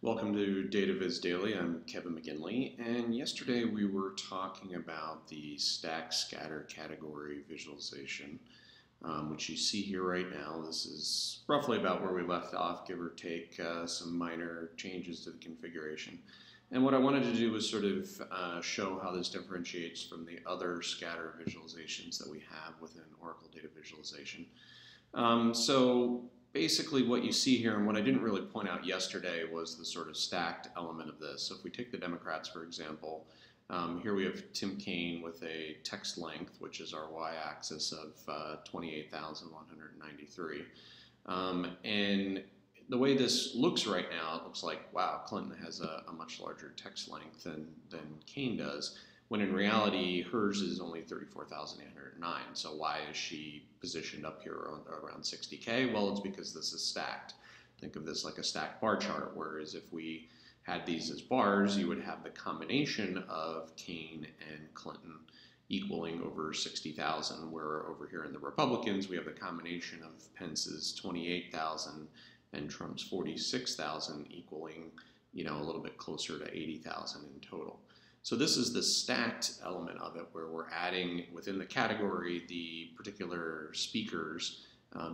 Welcome to DataViz Daily. I'm Kevin McGinley, and yesterday we were talking about the stack scatter category visualization, which you see here right now. This is roughly about where we left off, give or take some minor changes to the configuration. And what I wanted to do was sort of show how this differentiates from the other scatter visualizations that we have within Oracle Data Visualization. So basically what you see here, and what I didn't really point out yesterday, was the sort of stacked element of this. So if we take the Democrats, for example, here we have Tim Kaine with a text length, which is our y-axis of 28,193. And the way this looks right now, it looks like, wow, Clinton has a much larger text length than Kaine does, when in reality, hers is only 34,809. So why is she positioned up here around 60K? Well, it's because this is stacked. Think of this like a stacked bar chart, whereas if we had these as bars, you would have the combination of Kaine and Clinton equaling over 60,000, where over here in the Republicans, we have the combination of Pence's 28,000 and Trump's 46,000 equaling, a little bit closer to 80,000 in total. So this is the stacked element of it, where we're adding within the category the particular speakers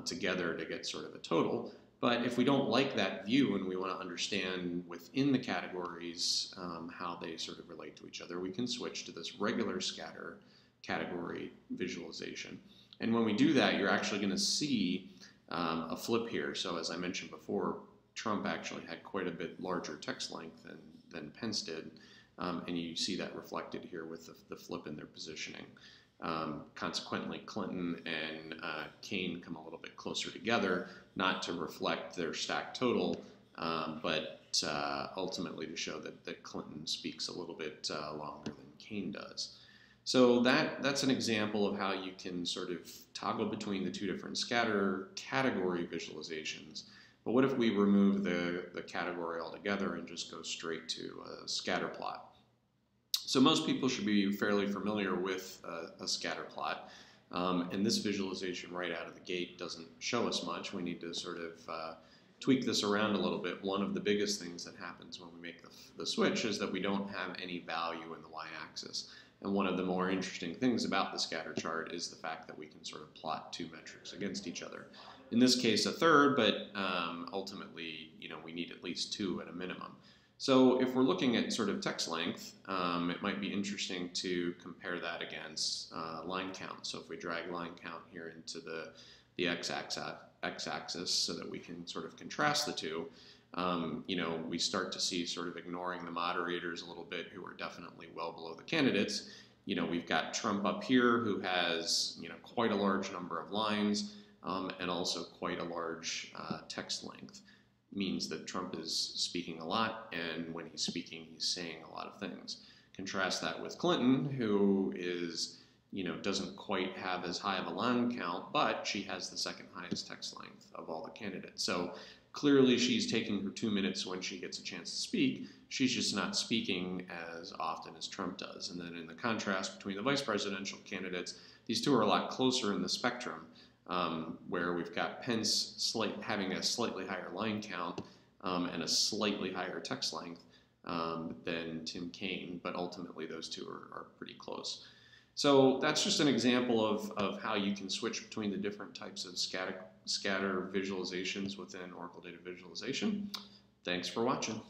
together to get sort of a total. But if we don't like that view and we want to understand within the categories how they sort of relate to each other, we can switch to this regular scatter category visualization. And when we do that, you're actually going to see a flip here. So as I mentioned before, Trump actually had quite a bit larger text length than Pence did. And you see that reflected here with the flip in their positioning. Consequently, Clinton and Kaine come a little bit closer together, not to reflect their stacked total, but ultimately to show that Clinton speaks a little bit longer than Kaine does. So that's an example of how you can sort of toggle between the two different scatter category visualizations. But what if we remove the category altogether and just go straight to a scatter plot? So most people should be fairly familiar with a scatter plot. And this visualization right out of the gate doesn't show us much. We need to sort of tweak this around a little bit. One of the biggest things that happens when we make the switch is that we don't have any value in the y-axis. And one of the more interesting things about the scatter chart is the fact that we can sort of plot two metrics against each other. In this case, a third, but ultimately, we need at least two at a minimum. So if we're looking at sort of text length, it might be interesting to compare that against line count. So if we drag line count here into the x-axis so that we can sort of contrast the two, we start to see, sort of ignoring the moderators a little bit, who are definitely well below the candidates. We've got Trump up here, who has quite a large number of lines and also quite a large text length. Means that Trump is speaking a lot, and when he's speaking, he's saying a lot of things. Contrast that with Clinton, who is, doesn't quite have as high of a line count, but she has the second highest text length of all the candidates. So clearly she's taking her 2 minutes when she gets a chance to speak. She's just not speaking as often as Trump does. And then in the contrast between the vice presidential candidates, these two are a lot closer in the spectrum. Where we've got Pence having a slightly higher line count and a slightly higher text length than Tim Kaine, but ultimately those two are pretty close. So that's just an example of how you can switch between the different types of scatter visualizations within Oracle Data Visualization. Thanks for watching.